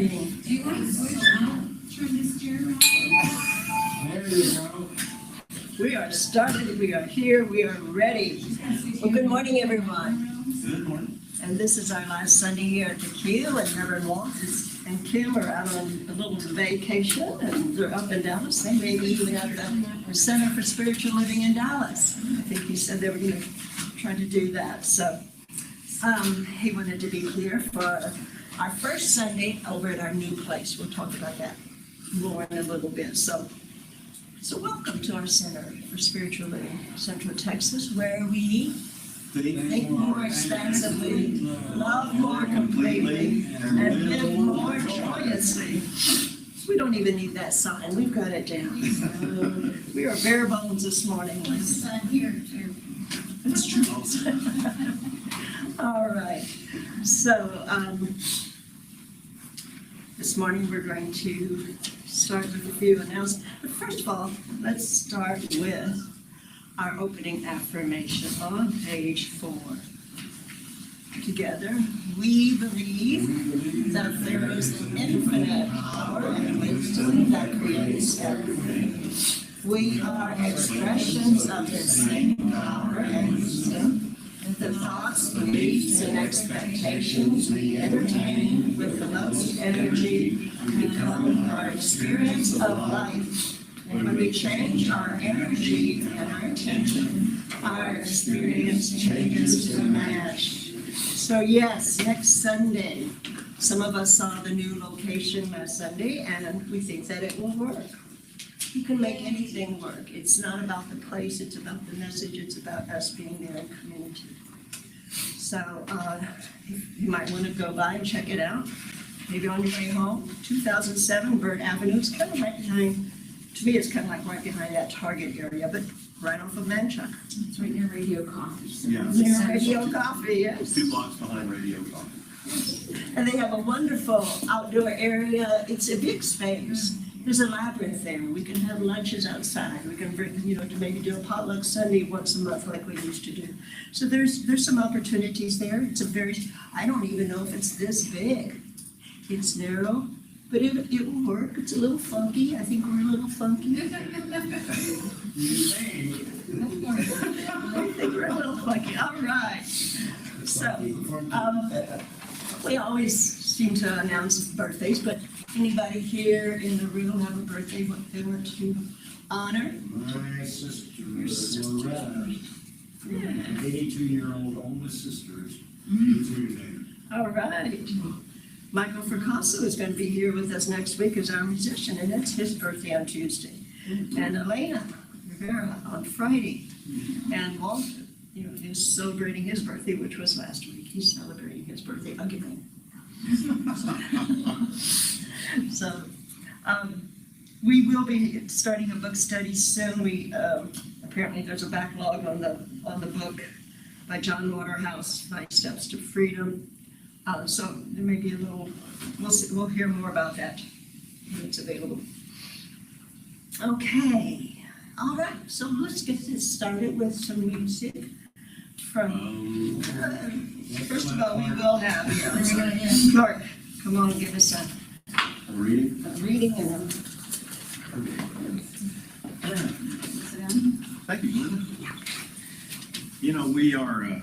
starting. Do you want to switch out? Turn this chair around? There you go. We are started, we are here, we are ready. Well, good morning, everyone. Good morning. And this is our last Sunday here at the Q, and Reverend Walt and Kim are out on a little vacation, and they're up in Dallas. They may be even at the Center for Spiritual Living in Dallas. I think he said they were going to try to do that. So he wanted to be here for our first Sunday over at our new place. We'll talk about that more in a little bit. So welcome to our Center for Spiritual Living, Central Texas, where we think more expansively, love more completely, and live more joyously. We don't even need that sign. We've got it down. We are bare bones this morning. There's a sign here too. It's true. All right. So this morning we're going to start with a few announcements. But first of all, let's start with our opening affirmation on page 4. Together, we believe that there is an infinite power and wisdom that creates everything. We are expressions of this same power and wisdom. The thoughts, beliefs, and expectations we entertain with the most energy become our experience of life. When we change our energy and our intention, our experience changes to match. So yes, next Sunday, some of us saw the new location last Sunday, and we think that it will work. You can make anything work. It's not about the place, it's about the message, it's about us being there in community. So you might want to go by and check it out. Maybe on your way home. 2007 Bird Avenue, it's kind of right behind, to me it's kind of like right behind that Target area, but right off of Manchuck. It's right near Radio Coffee. So Yeah. it's Near essential. Radio Coffee, yes. 2 blocks behind Radio Coffee. And they have a wonderful outdoor area. It's a big space. There's a labyrinth there. We can have lunches outside. We can bring, to maybe do a potluck Sunday once a month like we used to do. So there's some opportunities there. It's I don't even know if it's this big. It's narrow, but it will work. It's a little funky. I think we're a little funky. I think we're a little funky. All right. So, we always seem to announce birthdays, but anybody here in the room have a birthday what they want to honor? My sister, Your sister. Loretta, Yeah. 82-year-old oldest sisters, 82 today. All right. Michael Fracasso is going to be here with us next week as our musician, and it's his birthday on Tuesday. And Elena Rivera on Friday. And Walt, is celebrating his birthday, which was last week. He's celebrating his birthday again. So, we will be starting a book study soon. We apparently there's a backlog on the book by John Waterhouse, 5 Steps to Freedom. So there may be a little. We'll hear more about that when it's available. Okay, all right. So let's get this started with some music from. First of all, we will have Clark. Come on, give us a Reading? reading and Thank you, Linda. We are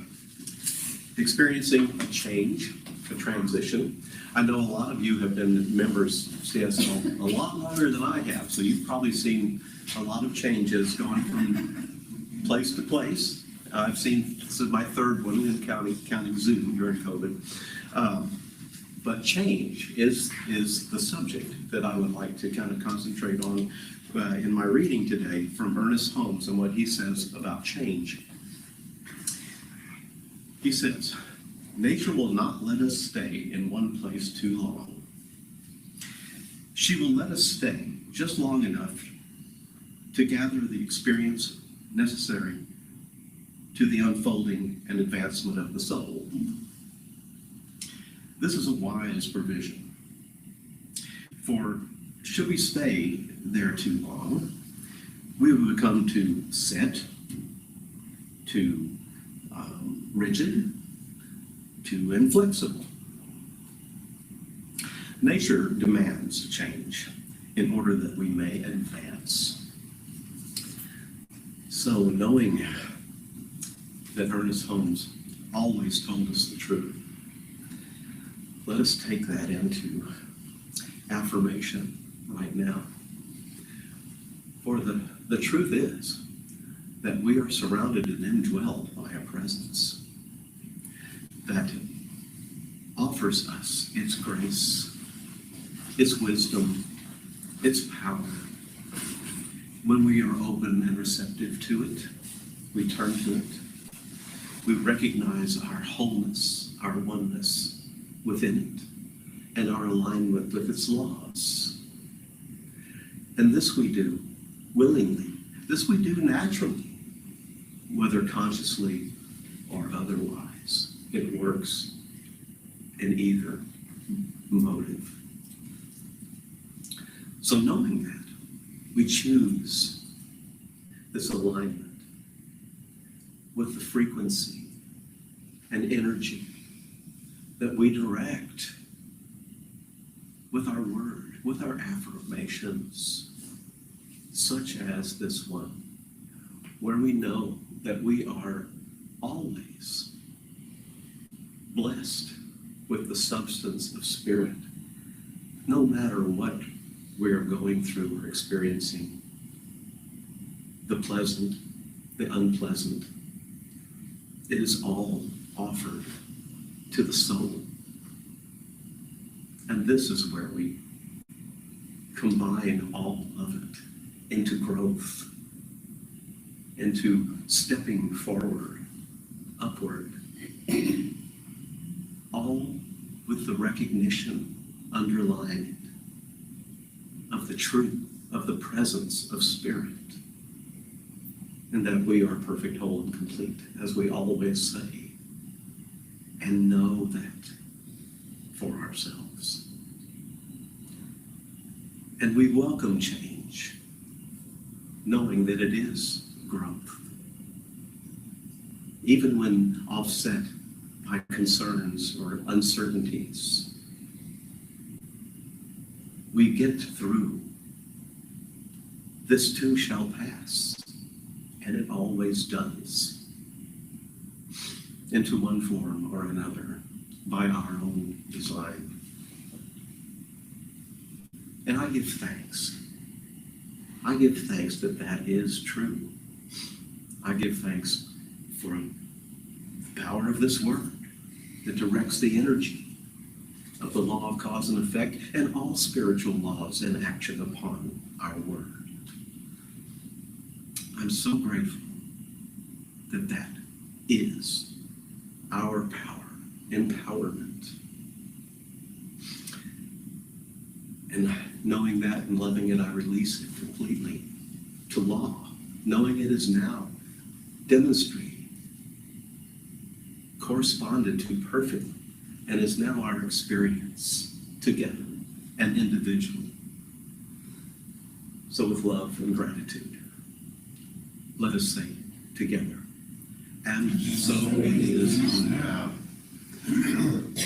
experiencing a change, a transition. I know a lot of you have been members of CSL a lot longer than I have, so you've probably seen a lot of changes going from place to place. I've seen, this is my third one in counting Zoom during COVID. But change is the subject that I would like to kind of concentrate on in my reading today from Ernest Holmes and what he says about change. He says, nature will not let us stay in one place too long. She will let us stay just long enough to gather the experience necessary to the unfolding and advancement of the soul. This is a wise provision. For should we stay there too long, we will become too set, too rigid, too inflexible. Nature demands change in order that we may advance. So knowing that Ernest Holmes always told us the truth, let us take that into affirmation right now. For the truth is that we are surrounded and indwelled by a presence that offers us its grace, its wisdom, its power. When we are open and receptive to it, we turn to it. We recognize our wholeness, our oneness within it, and our alignment with its laws. And this we do willingly. This we do naturally, whether consciously or otherwise. It works in either motive. So knowing that, we choose this alignment with the frequency and energy that we direct with our word, with our affirmations, such as this one, where we know that we are always blessed with the substance of spirit, no matter what we are going through or experiencing, the pleasant, the unpleasant. It is all offered to the soul. And this is where we combine all of it into growth, into stepping forward, upward, all with the recognition underlying it of the truth, of the presence of spirit, and that we are perfect, whole, and complete, as we always say, and know that for ourselves. And we welcome change, knowing that it is growth, even when offset by concerns or uncertainties. We get through. This too shall pass, and it always does, into one form or another, by our own design. And I give thanks. I give thanks that that is true. I give thanks for the power of this word that directs the energy of the law of cause and effect and all spiritual laws in action upon our word. I'm so grateful that that is our power, empowerment. And knowing that and loving it, I release it completely to law, knowing it is now demonstrated, corresponded to perfectly, and is now our experience together and individually. So with love and gratitude, let us say together, and so it is now.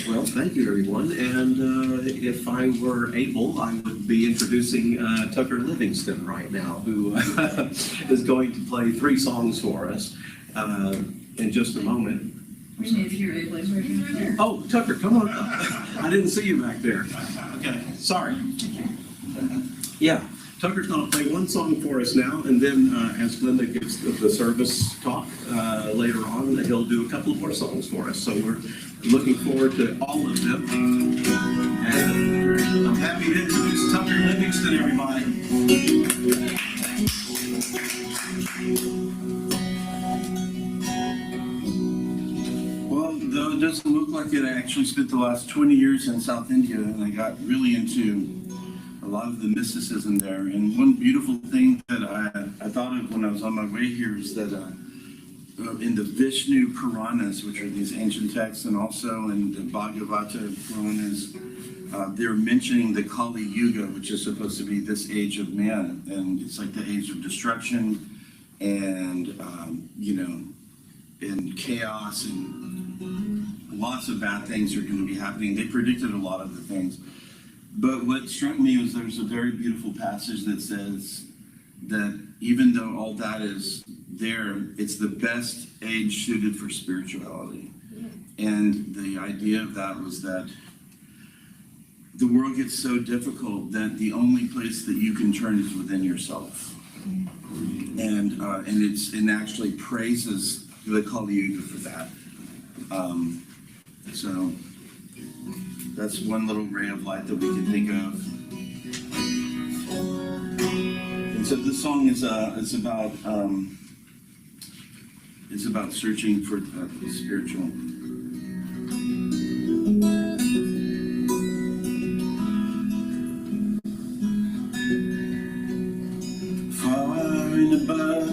Well, thank you, everyone. And if I were able, I would be introducing Tucker Livingston right now, who is going to play 3 songs for us in just a moment. If you're able, he's right there. Oh, Tucker, come on up. I didn't see you back there. Okay, sorry. Yeah, Tucker's going to play 1 song for us now, and then as Glenda gives the service talk later on, he'll do a couple more songs for us. So we're looking forward to all of them. And I'm happy to introduce Tucker Livingston, everybody. Well, though it doesn't look like it, I actually spent the last 20 years in South India, and I got really into a lot of the mysticism there. And one beautiful thing that I thought of when I was on my way here is that in the Vishnu Puranas, which are these ancient texts, and also in the Bhagavata Puranas, they're mentioning the Kali Yuga, which is supposed to be this age of man. And it's like the age of destruction and, and chaos, and lots of bad things are going to be happening. They predicted a lot of the things. But what struck me was there's a very beautiful passage that says that even though all that is there, it's the best age suited for spirituality. And the idea of that was that the world gets so difficult that the only place that you can turn is within yourself. And it actually praises the Kali Yuga for that. So that's one little ray of light that we can think of. And so this song is about searching for the spiritual. Far and above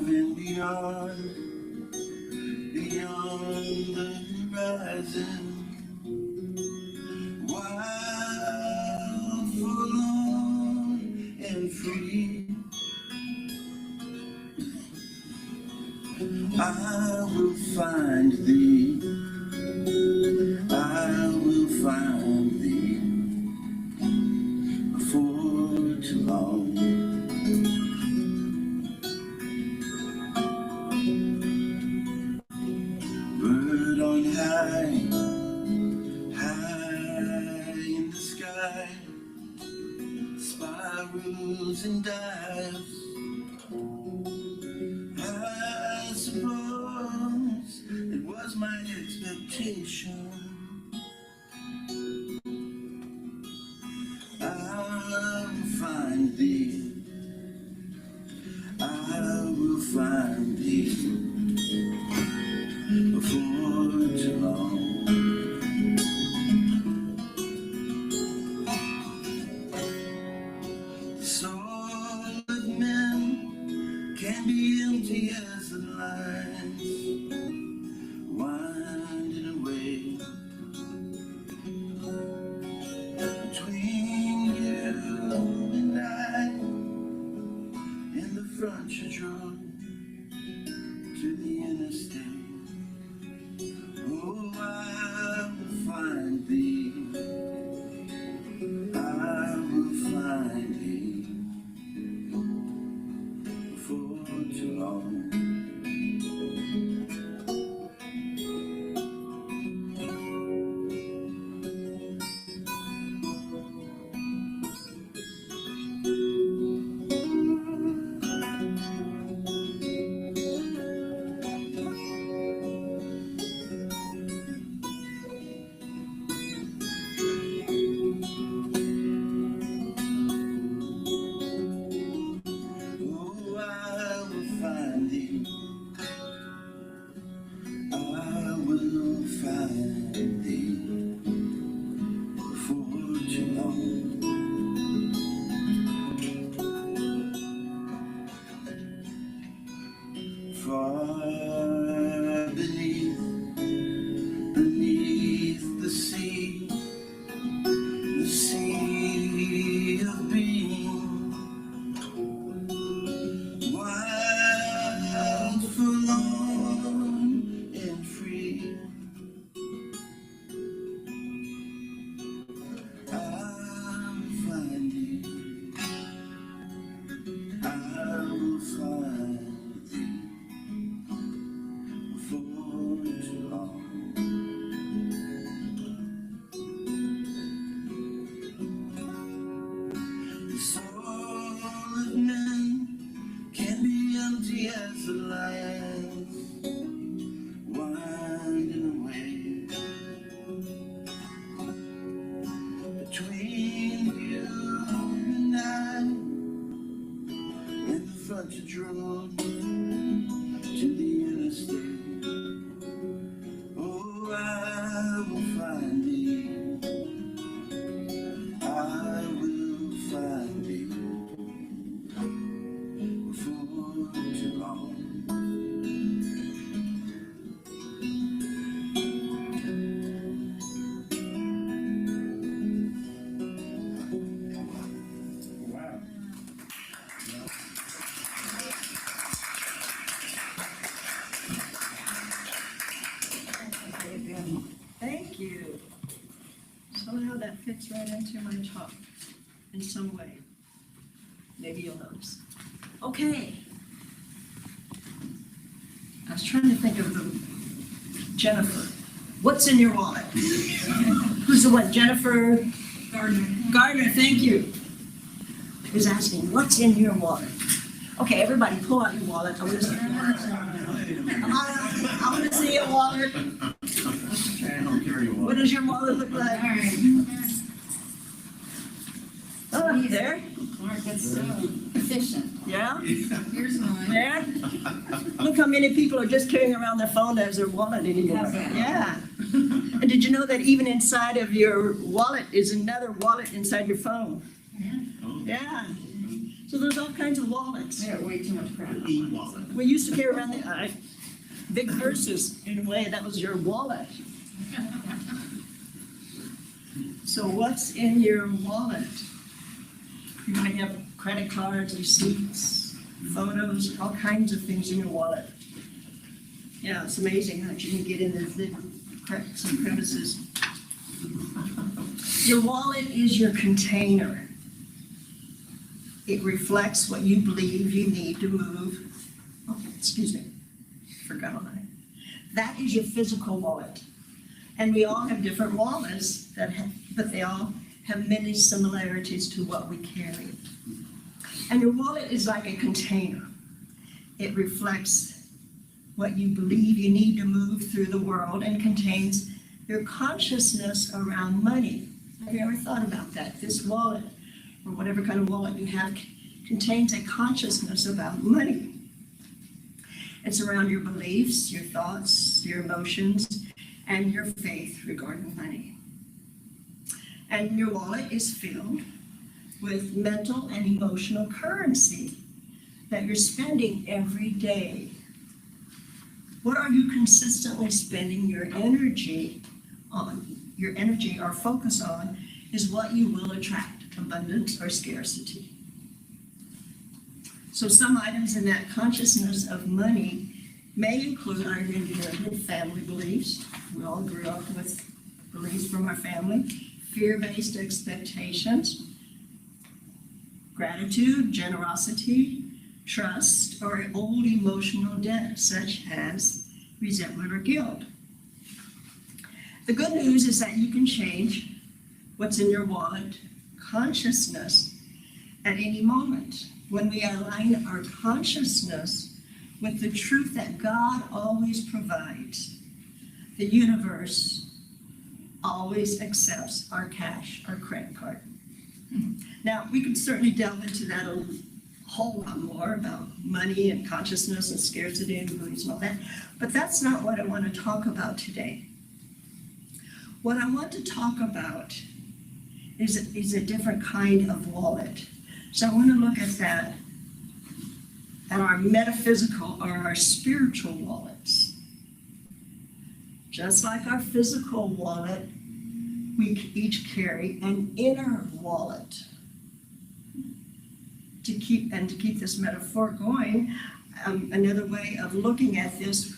and beyond the horizon, wild, forlorn, and free, I will find thee. I will find thee before too long. Bird on high, high in the sky, spirals and dives. I suppose it was my expectation. I will find thee. I will find thee before too long. Soul of men fits right into my top in some way. Maybe you'll notice. Okay. I was trying to think of Jennifer. What's in your wallet? Who's the one? Jennifer Gardner. Gardner, thank you. Who's asking, what's in your wallet? Okay, everybody pull out your wallet. I want to see your wallet. I don't carry one. What does your wallet look like? All right. Oh, there? Mark, that's so efficient. Yeah? Here's mine. There? Look how many people are just carrying around their phone as their wallet anymore. How's that? Yeah. And did you know that even inside of your wallet is another wallet inside your phone? Yeah. So there's all kinds of wallets. I got way too much crap. E-wallet. We used to carry around the big purses. In a way, that was your wallet. So what's in your wallet? You might have credit cards, receipts, photos, all kinds of things in your wallet. Yeah, it's amazing how you can get in the cracks and crevices. Your wallet is your container. It reflects what you believe you need to move. Oh, excuse me, forgot on that. That is your physical wallet. And we all have different wallets but they all have many similarities to what we carry. And your wallet is like a container. It reflects what you believe you need to move through the world and contains your consciousness around money. Have you ever thought about that? This wallet, or whatever kind of wallet you have, contains a consciousness about money. It's around your beliefs, your thoughts, your emotions, and your faith regarding money. And your wallet is filled with mental and emotional currency that you're spending every day. What are you consistently spending your energy on? Your energy or focus on is what you will attract, abundance or scarcity. So some items in that consciousness of money may include our inherited family beliefs. We all grew up with beliefs from our family, fear-based expectations, gratitude, generosity, trust, or old emotional debt, such as resentment or guilt. The good news is that you can change what's in your wallet consciousness at any moment. When we align our consciousness with the truth that God always provides, the universe always accepts our cash, our credit card. Now, we could certainly delve into that a whole lot more about money and consciousness and scarcity and beliefs and all that, but that's not what I want to talk about today. What I want to talk about is a different kind of wallet. So I want to look at that, at our metaphysical or our spiritual wallets. Just like our physical wallet, we each carry an inner wallet. To keep this metaphor going, another way of looking at this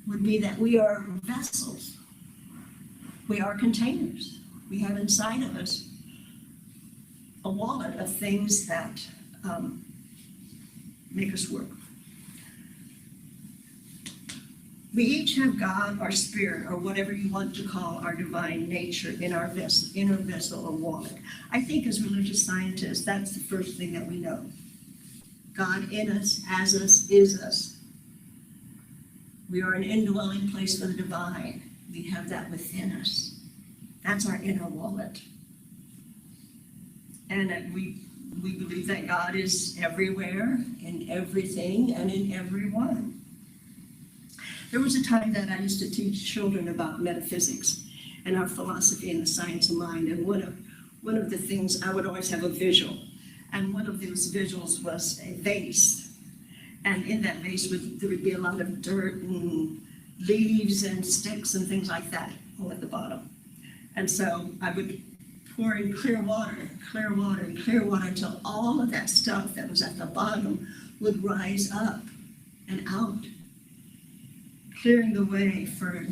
would be that we are vessels. We are containers. We have inside of us a wallet of things that make us work. We each have God, our spirit, or whatever you want to call our divine nature in our inner vessel or wallet. I think as religious scientists, that's the first thing that we know. God in us, as us, is us. We are an indwelling place for the divine. We have that within us. That's our inner wallet. And we believe that God is everywhere, in everything, and in everyone. There was a time that I used to teach children about metaphysics and our philosophy and the science of mind. And one of the things, I would always have a visual. And one of those visuals was a vase. And in that vase, there would be a lot of dirt and leaves and sticks and things like that all at the bottom. And so I would pour in clear water, until all of that stuff that was at the bottom would rise up and out, clearing the way for the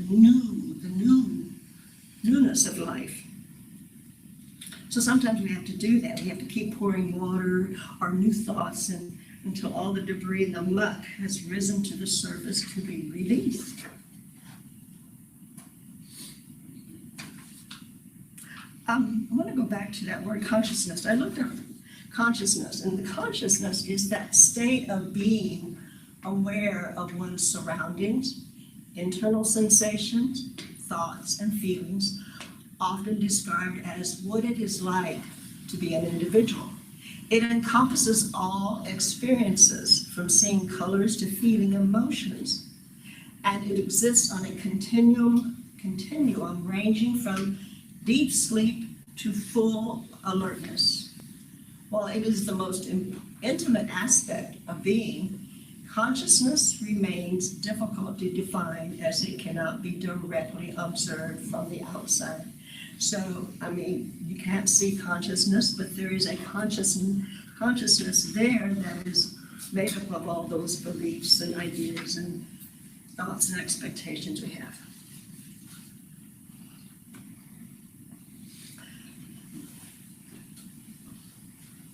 newness of life. So sometimes we have to do that. We have to keep pouring water or new thoughts in until all the debris and the muck has risen to the surface to be released. I want to go back to that word consciousness. I looked at consciousness, and the consciousness is that state of being aware of one's surroundings, internal sensations, thoughts, and feelings, often described as what it is like to be an individual. It encompasses all experiences, from seeing colors to feeling emotions, and it exists on a continuum ranging from deep sleep to full alertness. While it is the most intimate aspect of being, consciousness remains difficult to define as it cannot be directly observed from the outside. So, I mean, you can't see consciousness, but there is a consciousness there that is made up of all those beliefs and ideas and thoughts and expectations we have.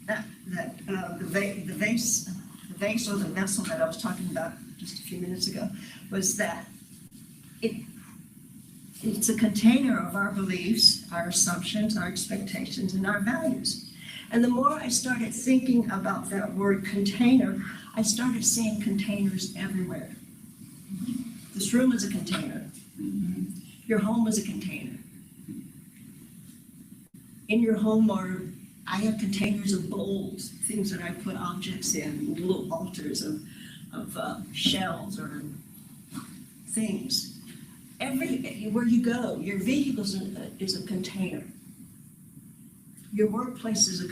The vase or the vessel that I was talking about just a few minutes ago was that it's a container of our beliefs, our assumptions, our expectations, and our values. And the more I started thinking about that word container, I started seeing containers everywhere. This room is a container. Your home is a container. In your home I have containers of bowls, things that I put objects in, little altars of shells or things. Where you go, your vehicle is a container. Your workplace is a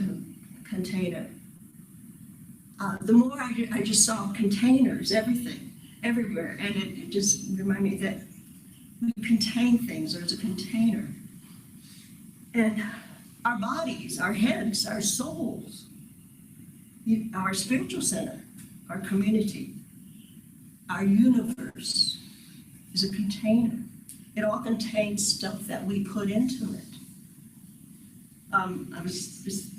container. The more I just saw containers, everywhere, and it just reminded me that we contain things. There's a container. And our bodies, our heads, our souls, our spiritual center, our community, our universe is a container. It all contains stuff that we put into it. I was just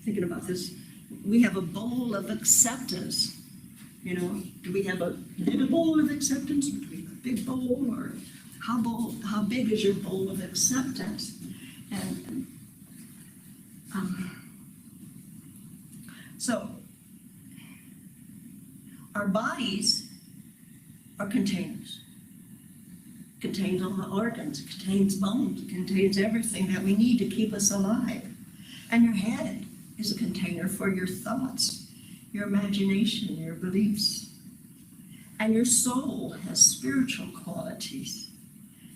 thinking about this. We have a bowl of acceptance. You know, do we have a little bowl of acceptance? Or do we have a big bowl? Or how big is your bowl of acceptance? And so our bodies are containers. Contains all the organs, contains bones, contains everything that we need to keep us alive. And your head is a container for your thoughts, your imagination, your beliefs. And your soul has spiritual qualities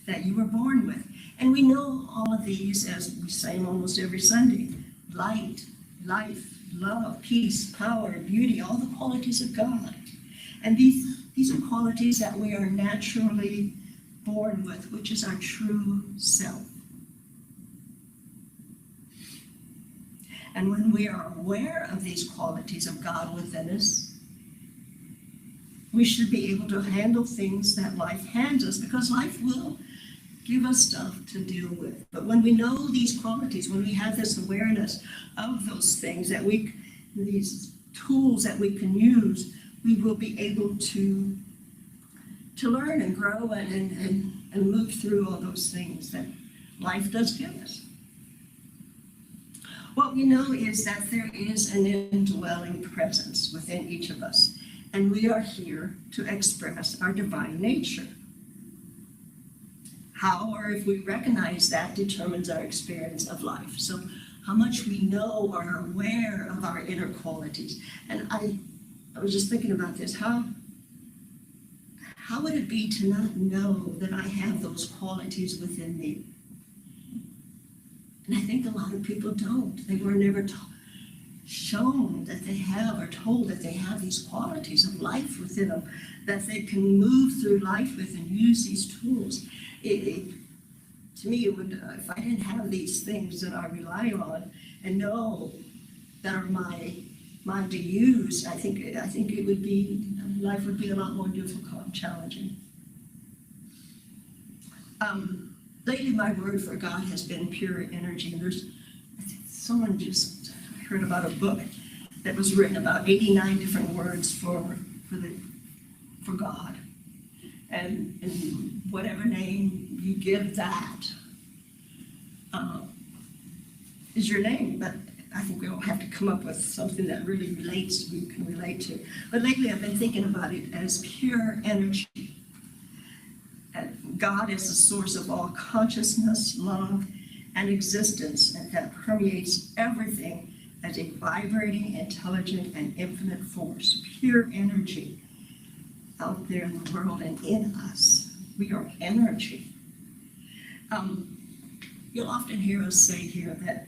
that you were born with. And we know all of these, as we say almost every Sunday: light, life, love, peace, power, beauty, all the qualities of God. And these are qualities that we are naturally born with, which is our true self. And when we are aware of these qualities of God within us, we should be able to handle things that life hands us, because life will give us stuff to deal with. But when we know these qualities, when we have this awareness of those things these tools that we can use, we will be able to learn and grow and move through all those things that life does give us. What we know is that there is an indwelling presence within each of us, and we are here to express our divine nature. How or if we recognize that determines our experience of life. So how much we know or are aware of our inner qualities. And I was just thinking about this. How would it be to not know that I have those qualities within me? And I think a lot of people don't. They were never shown that they have, or told that they have these qualities of life within them, that they can move through life with and use these tools. To me, it would, if I didn't have these things that I rely on and know that are mine to use, I think it would be, life would be a lot more difficult and challenging. lately my word for God has been pure energy. And someone just heard about a book that was written about 89 different words for God. And whatever name you give that is your name. But I think we all have to come up with something that really we can relate to. But lately I've been thinking about it as pure energy. And God is the source of all consciousness, love, and existence, and that permeates everything as a vibrating, intelligent, and infinite force. Pure energy out there in the world and in us. We are energy. You'll often hear us say here that,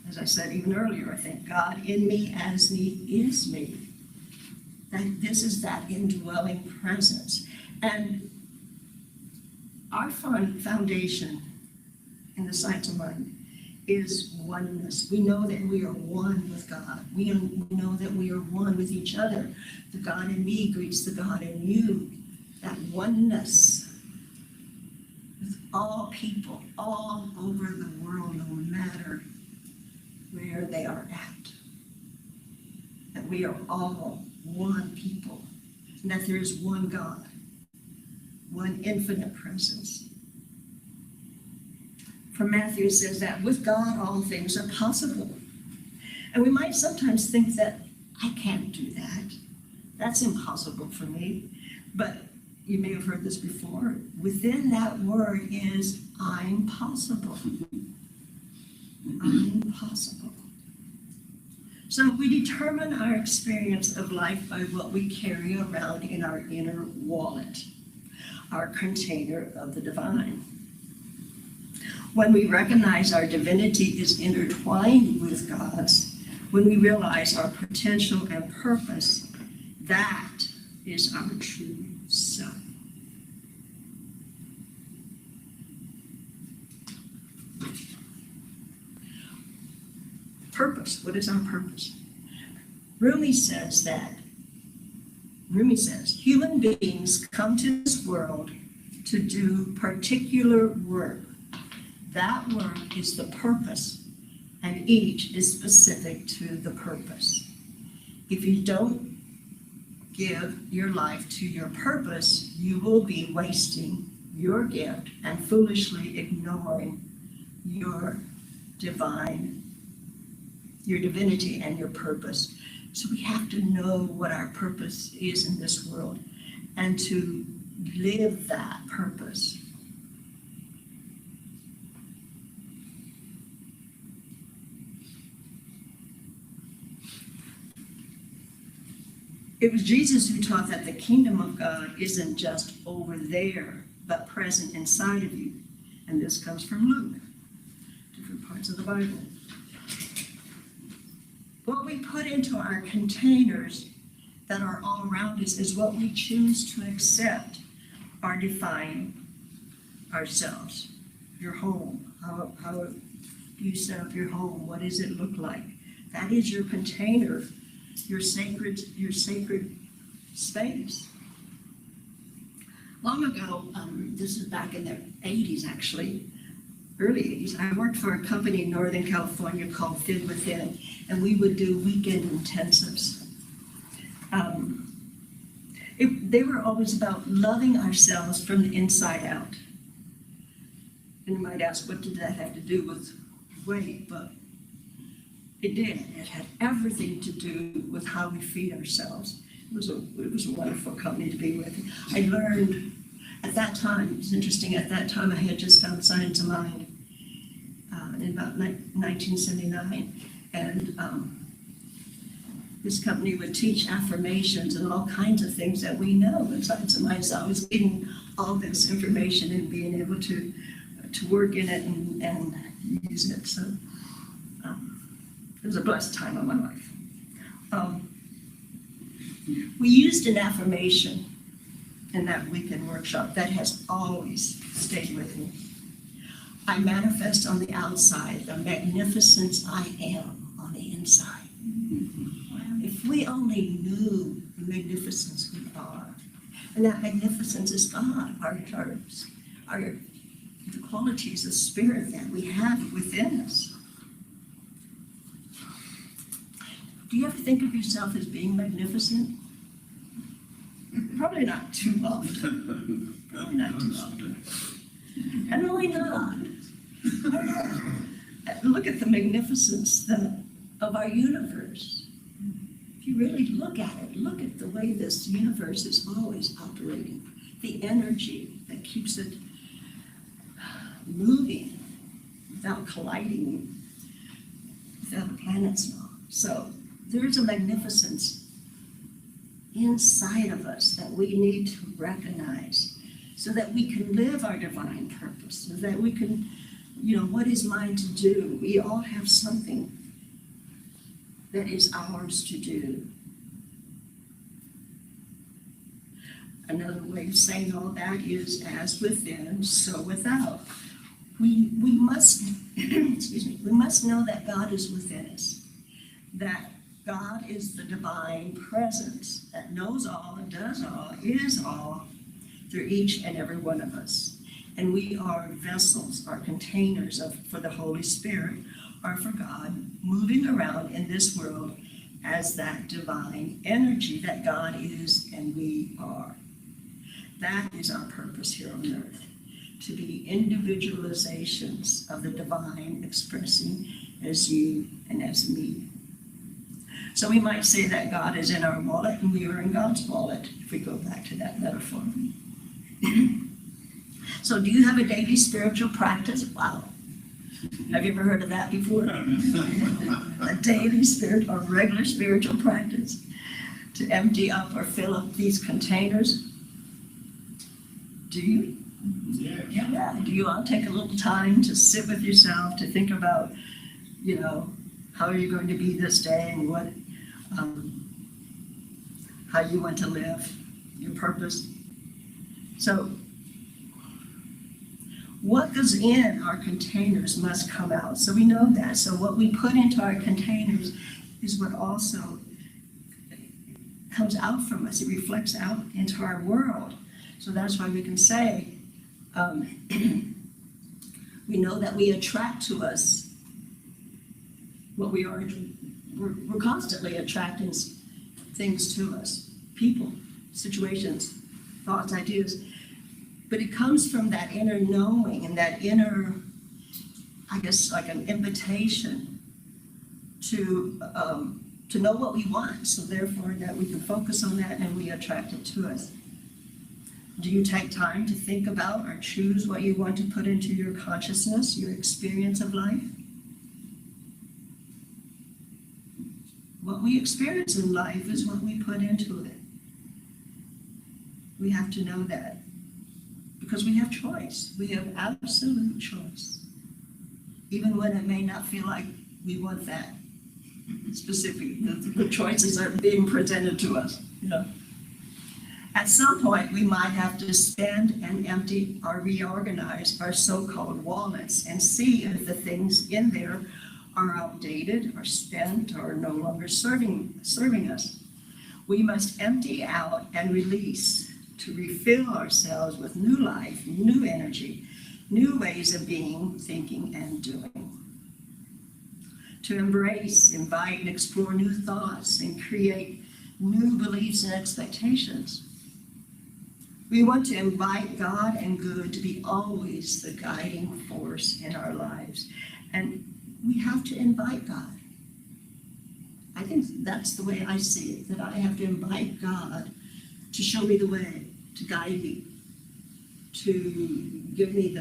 as I said even earlier, I think, God in me as me is me. That this is that indwelling presence. And our foundation in the Science of Mind is oneness. We know that we are one with God. We know that we are one with each other. The God in me greets the God in you. That oneness with all people, all over the world, no matter where they are at. That we are all one people. And that there is one God, one infinite presence. From Matthew it says that with God all things are possible. And we might sometimes think that I can't do that. That's impossible for me. But you may have heard this before. Within that word is I'm possible. I'm possible. So we determine our experience of life by what we carry around in our inner wallet, our container of the divine. When we recognize our divinity is intertwined with God's, when we realize our potential and purpose, that is our true self. Purpose. What is our purpose? Rumi says, human beings come to this world to do particular work. That work is the purpose, and each is specific to the purpose. If you don't give your life to your purpose, you will be wasting your gift and foolishly ignoring your divinity and your purpose. So we have to know what our purpose is in this world and to live that purpose. It was Jesus who taught that the kingdom of God isn't just over there, but present inside of you. And this comes from Luke, different parts of the Bible. What we put into our containers that are all around us is what we choose to accept or define ourselves. Your home, how you set up your home, what does it look like? That is your container, your sacred space. Long ago, this is back in the 80s actually, early 80s, I worked for a company in Northern California called Fit Within, and we would do weekend intensives. They were always about loving ourselves from the inside out. And you might ask, what did that have to do with weight? But it did. It had everything to do with how we feed ourselves. It was a wonderful company to be with. I learned at that time, it's interesting, at that time I had just found Science of Mind in about 1979. And this company would teach affirmations and all kinds of things that we know in Science of Mind. So I was getting all this information and being able to work in it and use it. So it was a blessed time of my life. We used an affirmation in that weekend workshop that has always stayed with me. I manifest on the outside the magnificence I am on the inside. If we only knew the magnificence we are, and that magnificence is God, our the qualities of spirit that we have within us. Do you ever think of yourself as being magnificent? Probably not too often. Probably not too often. And really not. Look at the magnificence of our universe. If you really look at it, look at the way this universe is always operating. The energy that keeps it moving without colliding with other planets and all. So there is a magnificence inside of us that we need to recognize so that we can live our divine purpose, so that we can, what is mine to do? We all have something that is ours to do. Another way of saying all that is as within, so without. We must, we must know that God is within us, that God is the divine presence that knows all, does all, is all through each and every one of us. And we are vessels, are containers for the Holy Spirit, or for God moving around in this world as that divine energy that God is and we are. That is our purpose here on earth, to be individualizations of the divine expressing as you and as me. So we might say that God is in our wallet and we are in God's wallet, if we go back to that metaphor. So do you have a daily spiritual practice? Wow. Have you ever heard of that before? A daily spirit or regular spiritual practice to empty up or fill up these containers? Do you? Yeah. Do you all take a little time to sit with yourself, to think about, how are you going to be this day and what, how you want to live, your purpose? So what goes in our containers must come out. So we know that. So what we put into our containers is what also comes out from us. It reflects out into our world. So that's why we can say, we know that we attract to us what we are. We're constantly attracting things to us, people, situations, thoughts, ideas. But it comes from that inner knowing and that inner, I guess, like an invitation to know what we want. So therefore that we can focus on that and we attract it to us. Do you take time to think about or choose what you want to put into your consciousness, your experience of life? What we experience in life is what we put into it. We have to know that. Because we have choice. We have absolute choice. Even when it may not feel like we want that specific, the choices are being presented to us, At some point, we might have to spend and empty or reorganize our so-called wallets and see if the things in there are outdated or spent or no longer serving us. We must empty out and release to refill ourselves with new life, new energy, new ways of being, thinking, and doing. To embrace, invite, and explore new thoughts and create new beliefs and expectations. We want to invite God and good to be always the guiding force in our lives. And we have to invite God. I think that's the way I see it, that I have to invite God to show me the way, to guide me, to give me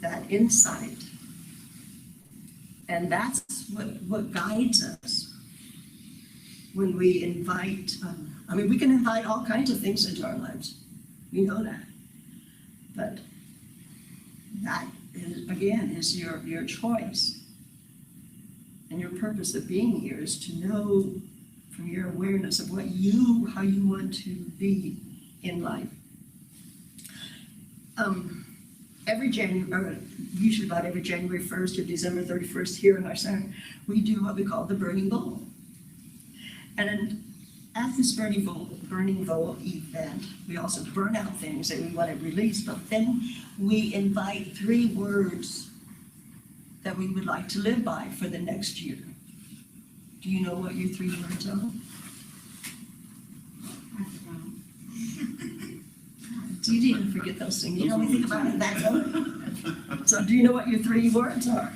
that insight. And that's what guides us when we invite, we can invite all kinds of things into our lives. We know that. But that, is your choice. And your purpose of being here is to know from your awareness of how you want to be in life. Every January, usually about every January 1st or December 31st here in our center, we do what we call the burning bowl. And at this burning vote event, we also burn out things that we want to release, but then we invite 3 words that we would like to live by for the next year. Do you know what your 3 words are? It's easy to forget those things. You know, we think about it that way. So do you know what your 3 words are?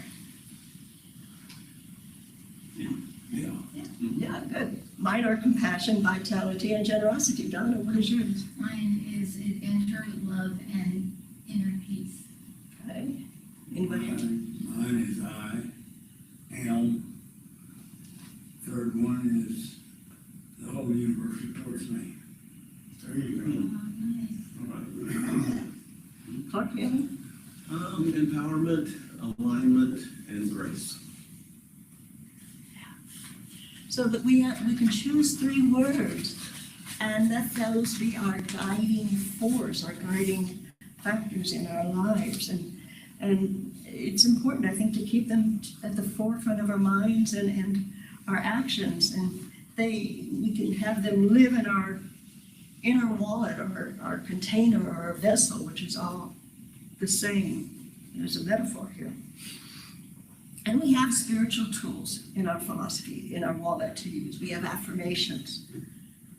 Yeah. Yeah, good. Mine are compassion, vitality, and generosity. Donna, what is yours? Mine is adventure, love, and inner peace. Okay. Anybody else? Mine is I am. Third one is the whole universe supports me. There you Oh, nice. Clark, Amy? Empowerment, alignment, and grace. So that we can choose 3 words and let those be our guiding force, our guiding factors in our lives. And it's important, I think, to keep them at the forefront of our minds and our actions. And we can have them live in our inner wallet or our container or our vessel, which is all the same. There's a metaphor here. And we have spiritual tools in our philosophy, in our wallet to use. We have affirmations,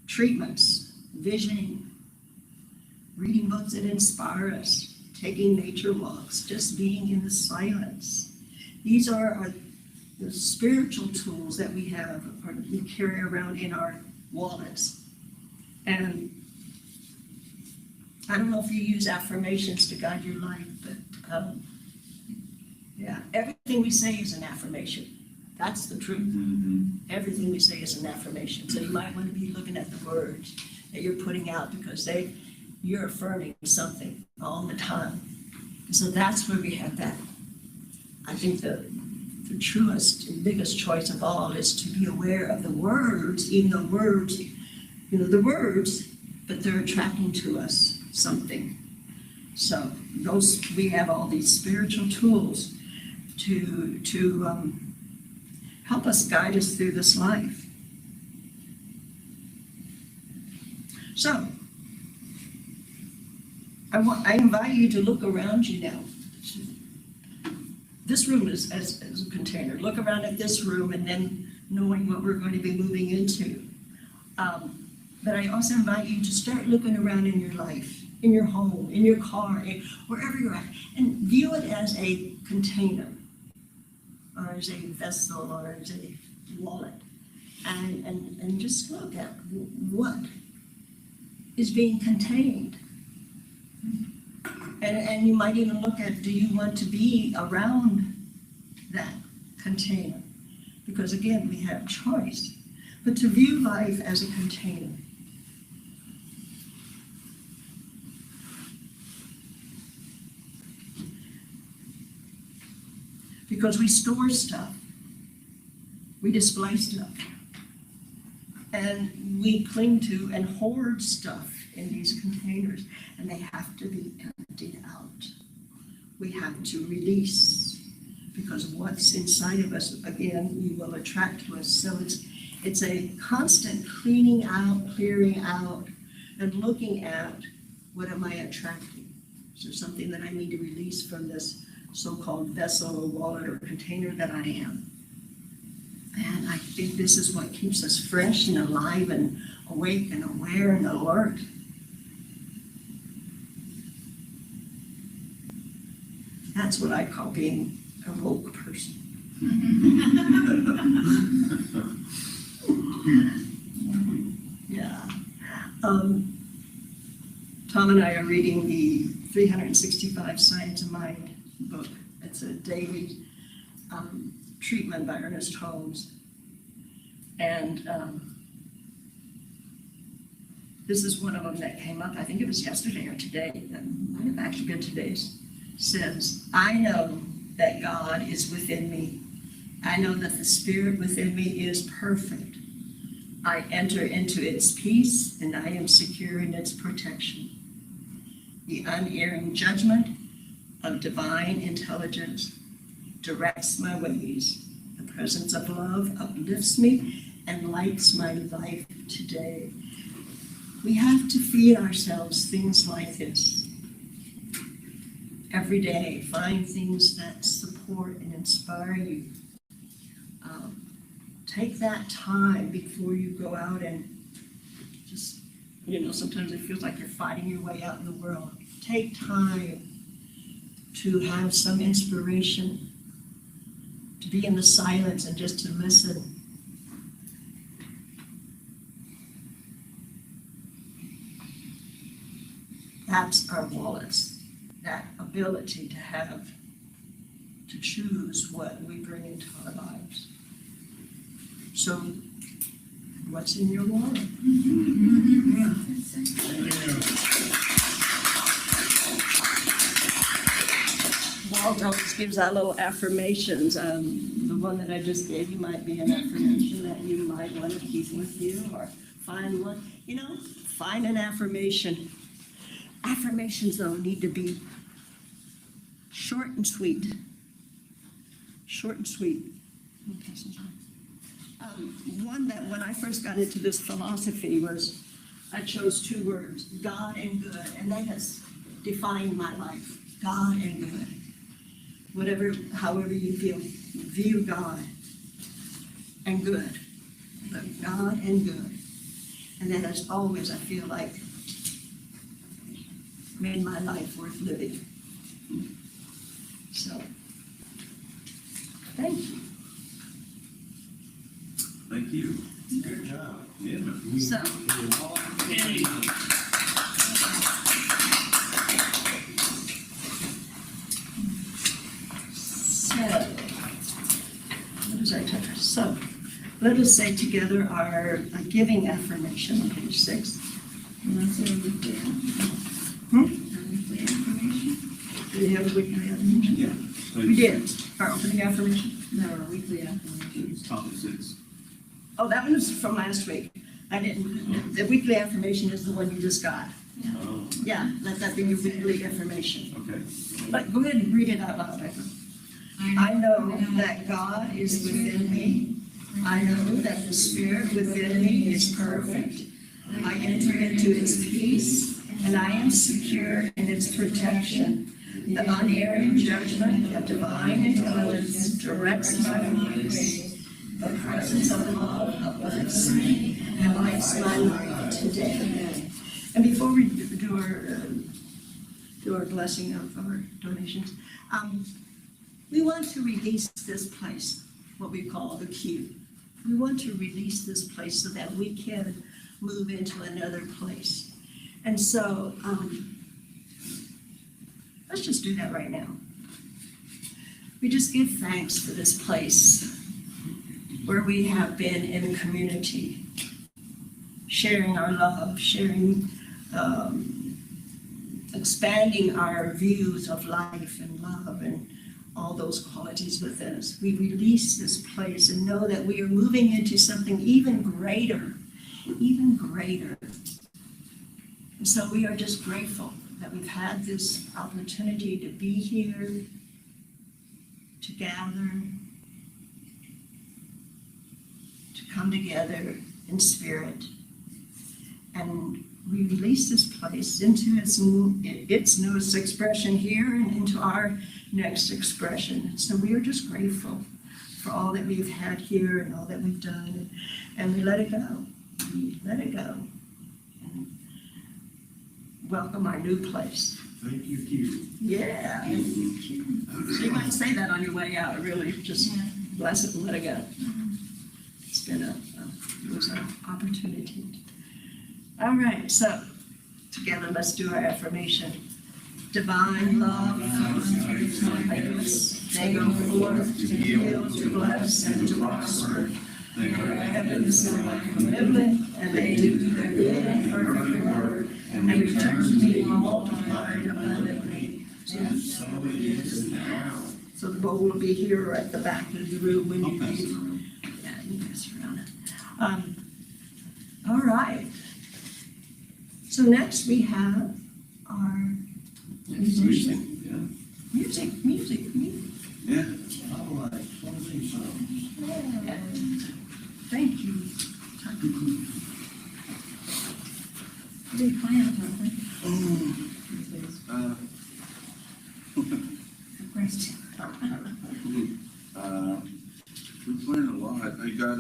treatments, visioning, reading books that inspire us, taking nature walks, just being in the silence. These are the spiritual tools that we have, or we carry around in our wallets. And I don't know if you use affirmations to guide your life, but yeah, everything we say is an affirmation. That's the truth. Everything we say is an affirmation. So you might want to be looking at the words that you're putting out because you're affirming something all the time. And so that's where we have that. I think the truest and biggest choice of all is to be aware of the words, even though words, the words, but they're attracting to us something. So we have all these spiritual tools to help us guide us through this life. So I invite you to look around you now. This room is as a container. Look around at this room and then knowing what we're going to be moving into. But I also invite you to start looking around in your life, in your home, in your car, wherever you're at, and view it as a container, or as a vessel, or as a wallet. And just look at what is being contained. And you might even look at, do you want to be around that container? Because again, we have choice. But to view life as a container. Because we store stuff. We display stuff. And we cling to and hoard stuff in these containers, and they have to be emptied out. We have to release, because what's inside of us, again, we will attract to us. So it's a constant cleaning out, clearing out, and looking at what am I attracting? Is there something that I need to release from this so-called vessel or wallet or container that I am? And I think this is what keeps us fresh and alive and awake and aware and alert. That's what I call being a woke person. Yeah. Tom and I are reading the 365 Science of Mind book. It's a daily treatment by Ernest Holmes. And this is one of them that came up, I think it was yesterday or today, that might have actually been today's, says, I know that God is within me. I know that the Spirit within me is perfect. I enter into its peace and I am secure in its protection. The unerring judgment of divine intelligence directs my ways. The presence of love uplifts me and lights my life today. We have to feed ourselves things like this. Every day, find things that support and inspire you. Take that time before you go out and just, sometimes it feels like you're fighting your way out in the world. Take time to have some inspiration, to be in the silence and just to listen. That's our wallets, that ability to have, to choose what we bring into our lives. So, what's in your wallet? Walt always gives out little affirmations. The one that I just gave you might be an affirmation that you might want to keep with you, or find one, find an affirmation. Affirmations, though, need to be short and sweet. Short and sweet. Okay, one that when I first got into this philosophy was, I chose two words, God and good, and that has defined my life. God and good. However you view God and good. But God and good. And that has always, I feel like, made my life worth living. So, thank you. Thank you. Good job. Yeah. So, what does I tell her? So, let us say together our giving affirmation on page 6. Do you have a weekly affirmation? Yeah. We did. Our opening affirmation? No, our weekly affirmation. It's top of 6. Oh, that one was from last week. I didn't, the weekly affirmation is the one you just got. Oh, Yeah, let that be your weekly affirmation. okay. But go ahead and read it out loud, Becca. I know that God is within me. I know that the Spirit within me is perfect. I enter into its peace, and I am secure in its protection. The unerring judgment of divine intelligence directs my ways. The presence of love uplifts me and lights my life today. And before we do our blessing of our donations, we want to release this place, what we call the cube. We want to release this place so that we can move into another place. And so, let's just do that right now. We just give thanks for this place where we have been in community, sharing our love, sharing, expanding our views of life and love and all those qualities within us. We release this place and know that we are moving into something even greater, even greater. And so we are just grateful that we've had this opportunity to be here, to gather, to come together in spirit. And we release this place into its newest expression here and into our next expression. So we are just grateful for all that we've had here and all that we've done. And we let it go. We let it go. And welcome our new place. Thank you, Q. Yeah. So you might say that on your way out, really, just bless it and let it go. It's been it was an opportunity. All right, so together let's do our affirmation. Divine love flows through my lips. They go forth to heal, to bless, and to prosper. They are heavens in my commitment, and they do their good and perfect work, and return to me multiplied abundantly. And so it is now. So the bowl will be here or at the back of the room when you leave. Yeah, you pass around it. All right. So next we have our musician. Music. Yeah. I like 20 songs. Thank you. We're playing a lot. I got,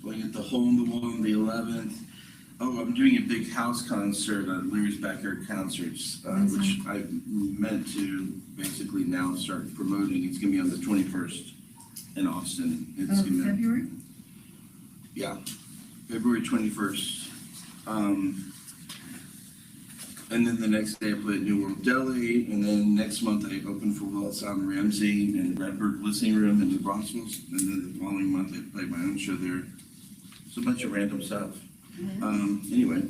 playing at the Hole in the Wall on the 11th. Oh, I'm doing a big house concert at Larry's Backyard Concerts, which I meant to basically now start promoting. It's gonna be on the 21st in Austin. It's gonna, February? yeah, February 21st. And then the next day I play at New World Deli, and then next month I open for Will Allen Ramsey and Redbird Listening Room in New Braunfels, and then the following month I play my own show there. It's a bunch of random stuff. Anyway,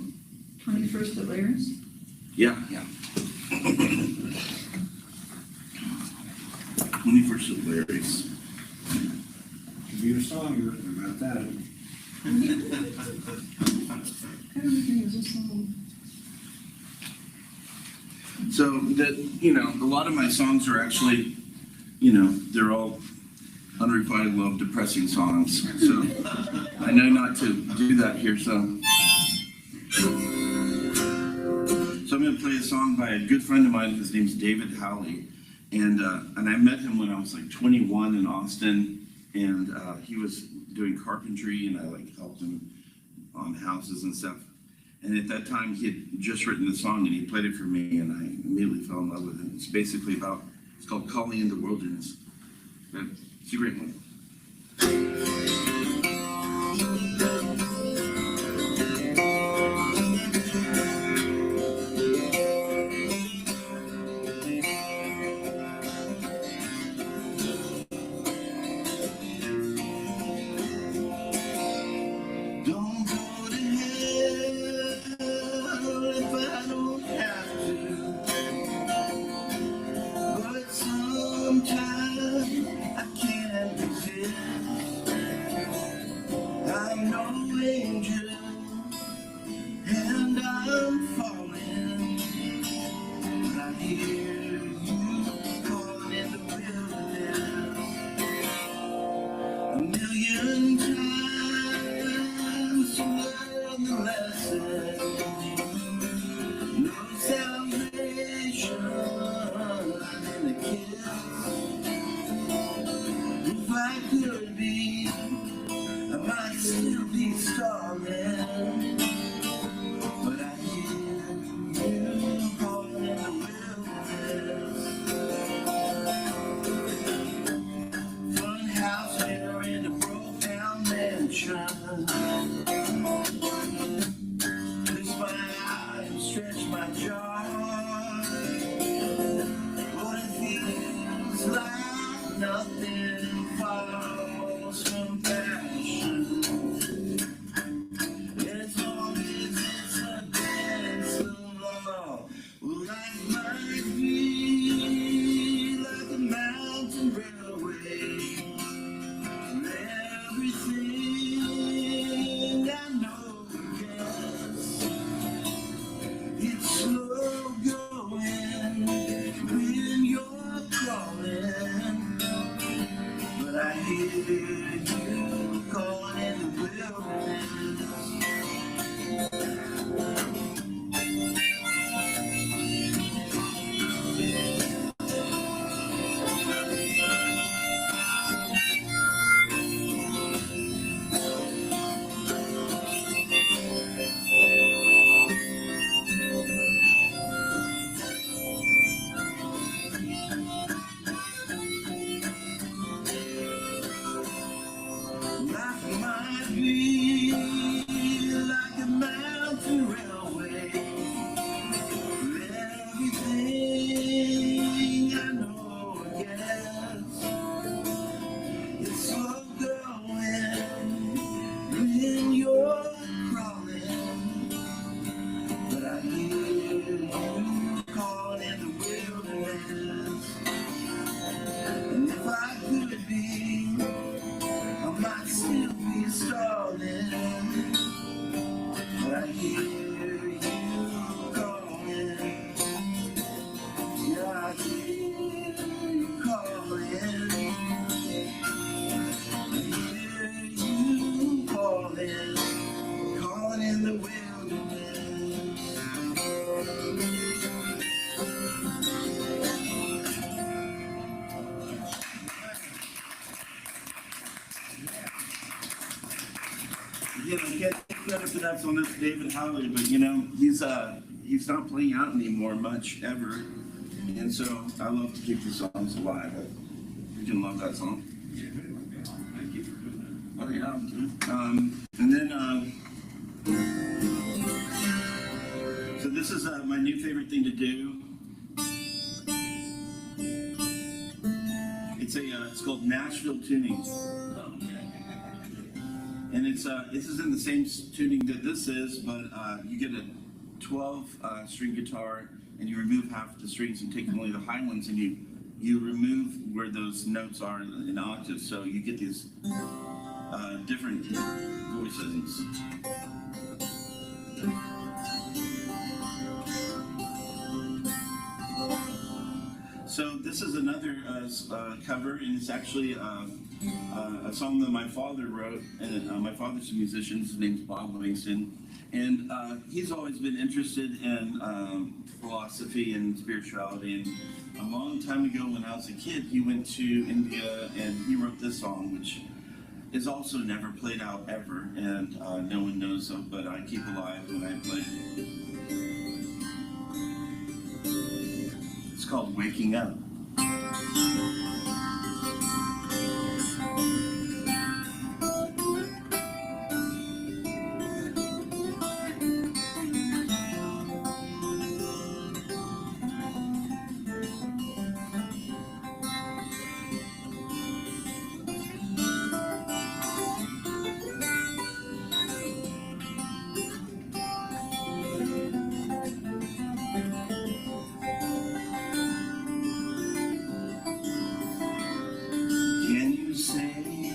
21st at Larry's? yeah. 21st at Larry's. Could be a song written about that. I don't think it was a song. So that, you know, a lot of my songs are actually, you know, they're all unrequited love, depressing songs. So I know not to do that here, so I'm gonna play a song by a good friend of mine. His name's David Howley, and I met him when I was like 21 in Austin, and he was doing carpentry, and I like helped him on houses and stuff. And at that time, he had just written the song, and he played it for me, and I immediately fell in love with it. It's basically about, it's called Calling in the Wilderness. But it's a great one. Don't go to hell if I don't have to, but sometimes I can't resist. I'm no angel, and I'm falling, but I hear you calling in the wilderness. A million times to learn the lesson. No salvation in the kiss. If I could be, I might still be stalling, but I hear you calling in the wilderness. Fun house here in a broke down mansion. Twist my eyes, stretch my jaw. But it feels like nothing follows compassion. As long as it's a dance along, well, life might be like a mountain railway. Everything I know, yes, it's slow going when you're crawling, but I hear you calling in the you know, get credit for that song. That's David Howley, but you know, he's not playing out anymore much ever, and so I love to keep the songs alive. I can love that song. Thank you for doing Oh yeah. And then so this is my new favorite thing to do. It's called Nashville tuning. And this is in the same tuning that this is, but you get a 12 string guitar and you remove half of the strings and take only the high ones and you remove where those notes are in octaves, so you get these different voices. So this is another cover, and it's actually a song that my father wrote, and my father's a musician. His name's Bob Livingston, and he's always been interested in philosophy and spirituality. And a long time ago, when I was a kid, he went to India and he wrote this song, which is also never played out ever, and no one knows of, but I keep alive when I play. It's called Waking Up. Can you say,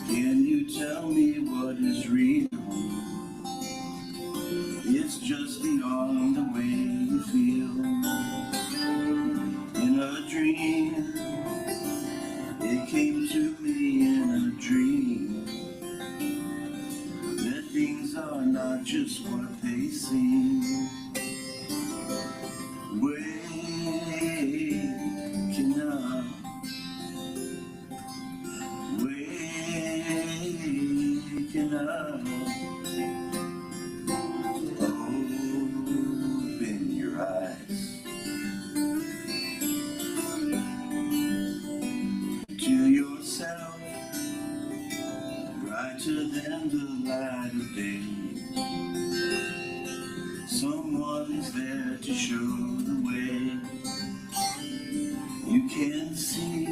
can you tell me what is real? It's just beyond the way you feel. In a dream, it came to me in a dream, that things are not just what they seem. Waking up, waking up. Open your eyes to yourself, brighter than the light of day. Someone is there to show the way. You can see,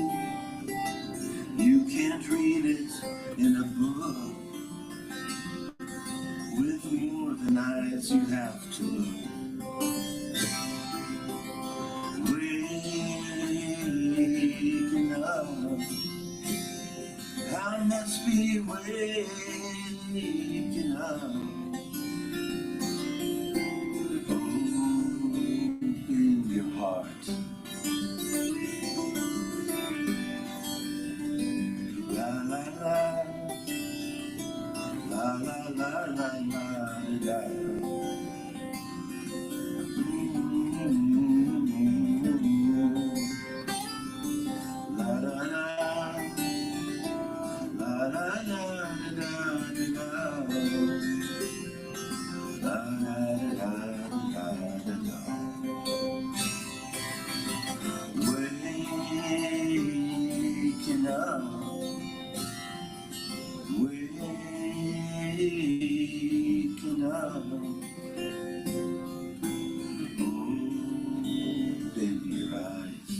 you can't read it in a book. With more than eyes, you have to look. Waking up, I must be waking up. Open your heart. La la la, la la la la la la. La la la, la la la la la la. Waking up. Waking up, open your eyes.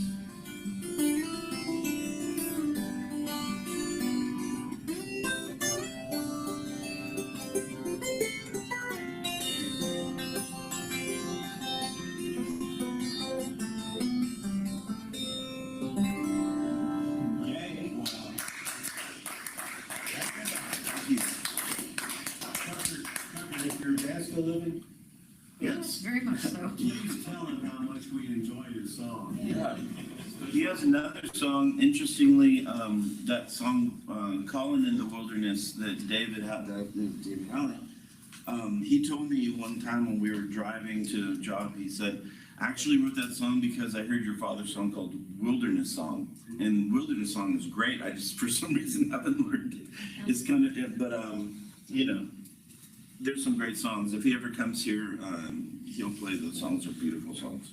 Okay, well. Thank you. Tucker, is your dad still living? Yes. Very much so. Please tell him how much we enjoy your song. Yeah. He has another song, interestingly, that song, Calling in the Wilderness, that David Howley. He told me one time when we were driving to a job, he said, I actually wrote that song because I heard your father's song called Wilderness Song. And Wilderness Song is great. I just, for some reason, haven't learned it. It's kind of, but you know, there's some great songs. If he ever comes here, he'll play those songs. They're beautiful songs.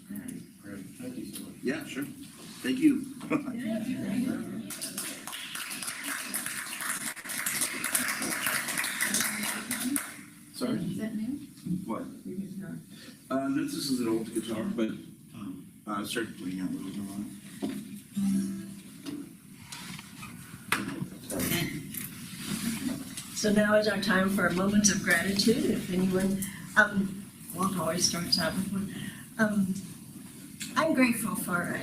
Great, thank you so much. Yeah, sure. Thank you. Sorry? Is that new? What? Your guitar? No, this is an old guitar, but I started playing it a little bit on. So now is our time for moments of gratitude. If anyone, Walt always starts out with one. I'm grateful for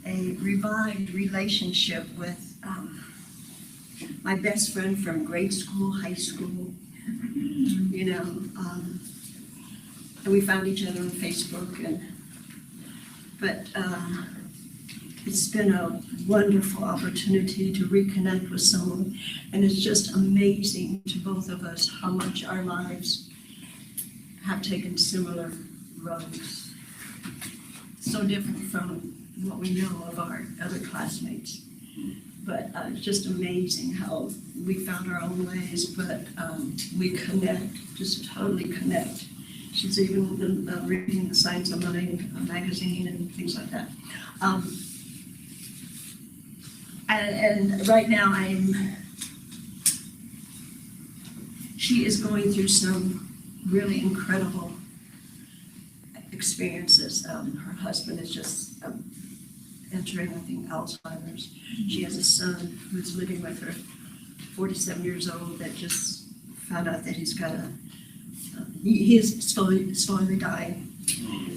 a revived relationship with my best friend from grade school, high school. You know, and we found each other on Facebook, but it's been a wonderful opportunity to reconnect with someone, and it's just amazing to both of us how much our lives have taken similar roads. So different from what we know of our other classmates. But it's just amazing how we found our own ways, but we connect, just totally connect. She's even been reading the Science of Money magazine and things like that. And right now she is going through some really incredible experiences. Her husband is just entering, I think, Alzheimer's. She has a son who's living with her, 47 years old, that just found out that he's got he is slowly dying.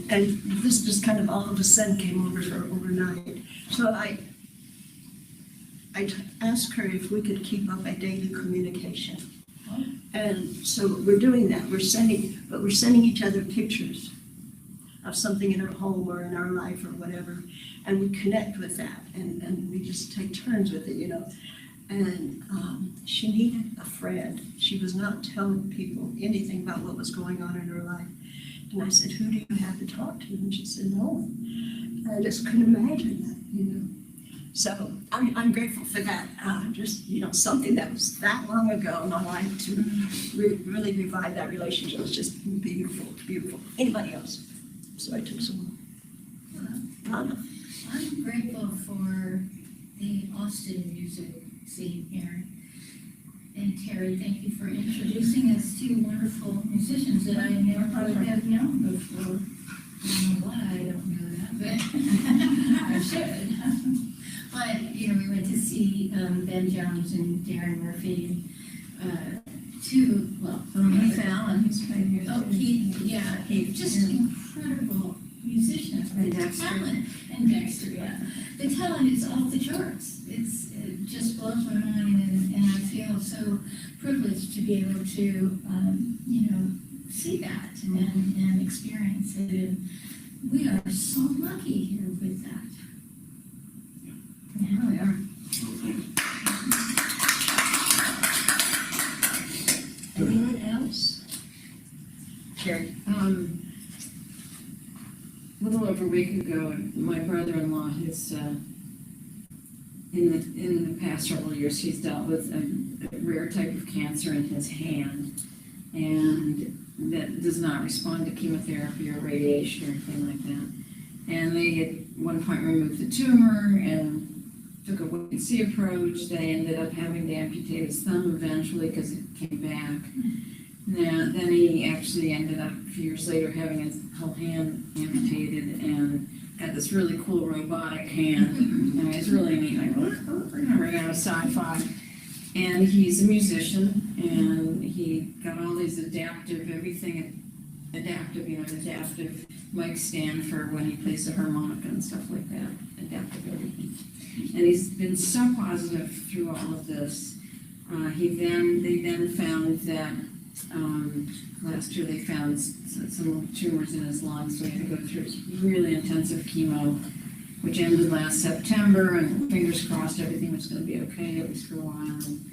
And this just kind of all of a sudden came over her overnight. So I asked her if we could keep up a daily communication. And so we're doing that. We're sending each other pictures of something in our home or in our life or whatever, and we connect with that, and we just take turns with it, you know. And she needed a friend. She was not telling people anything about what was going on in her life. And I said, "Who do you have to talk to?" And she said, "No one." And I just couldn't imagine that, you know. So I'm grateful for that. Just, you know, something that was that long ago in my life to really revive that relationship. It's just beautiful, beautiful. Anybody else? So I took some. Anna. I'm grateful for the Austin music scene here. And Terry, thank you for introducing us to wonderful musicians that I never probably have known before. I don't know why I don't know that, but I should. But, you know, we went to see Ben Jones and Darren Murphy, Keith Allen, who's playing here. Oh, Keith, yeah, just incredible musicians, And the Dexter. talent, and Dexter, yeah. The talent is off the charts. It just blows my mind, and I feel so privileged to be able to, you know, see that and experience it. And we are so lucky here with that. Yeah, we are. Anyone else? Carrie. A little over a week ago, my brother-in-law has, in the past several years, he's dealt with a rare type of cancer in his hand, and that does not respond to chemotherapy or radiation or anything like that. And they at one point removed the tumor and took a wait-and-see approach. They ended up having to amputate his thumb eventually because it came back. Now, then he actually ended up a few years later having his whole hand amputated and got this really cool robotic hand. And it's really neat. Like, we're out of sci-fi. And he's a musician, and he got all these adaptive mic stand for when he plays the harmonica and stuff like that. Adaptive everything. And he's been so positive through all of this. They then found that last year they found some tumors in his lungs, so he had to go through really intensive chemo, which ended last September, and fingers crossed everything was going to be okay, at least for a while. And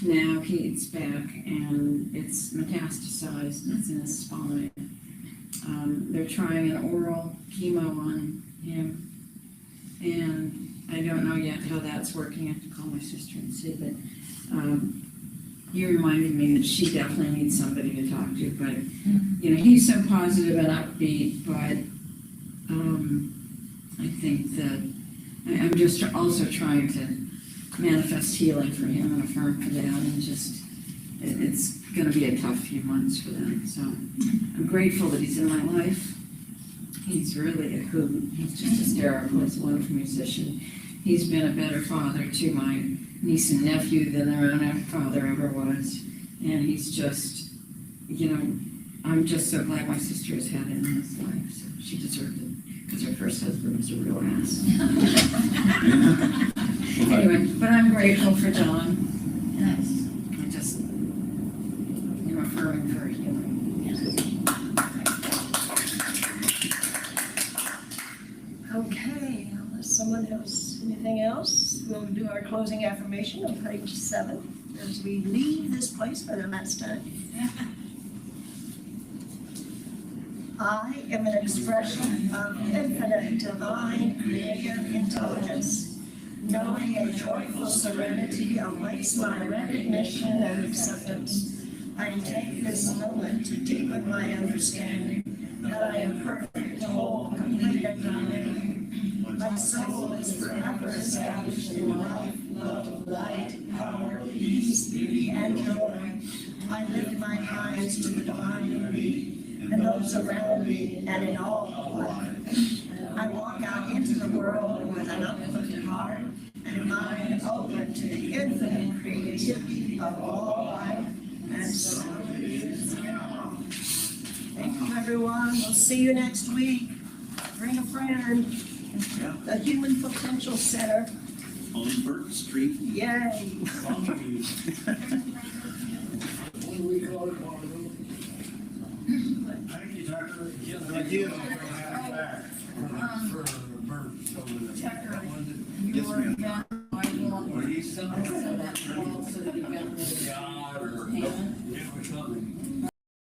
now he's back, and it's metastasized, and it's in his spine. They're trying an oral chemo on him, and I don't know yet how that's working. I have to call my sister and see, but you reminded me that she definitely needs somebody to talk to, but, you know, he's so positive and upbeat, but, I think that, I'm just also trying to manifest healing for him and affirm for that, and just, it's gonna be a tough few months for them, so I'm grateful that he's in my life. He's really a hoot, he's just hysterical, he's a wonderful musician. He's been a better father to my niece and nephew than their own father ever was, and he's just, you know, I'm just so glad my sister has had him in his life, so she deserved it, because her first husband was a real ass. Anyway, but I'm grateful for Don. Nice. I just, I'm affirming for healing. Okay, unless someone has anything else, we'll do our closing affirmation on page 7 as we leave this place for the last time. I am an expression of infinite divine creative intelligence, knowing a joyful serenity awaits my recognition and acceptance. I take this moment to deepen my understanding that I am perfect, whole, complete, and dynamic. My soul is forever established in life, love, light, power, peace, beauty, and joy. I lift my eyes to the divine in me and those around me and in all of life. I walk out into the world with an uplifted heart and a mind open to the infinite creativity of all life and so it is now. Thank you, everyone. We'll see you next week. Bring a friend. The Human Potential Center. On Burke Street. Yay. Thank you, Tucker. Thank you. For Bert. Tucker, Yes, ma'am. down, I will, so that, so that you got rid of Yeah, Hannah. or something.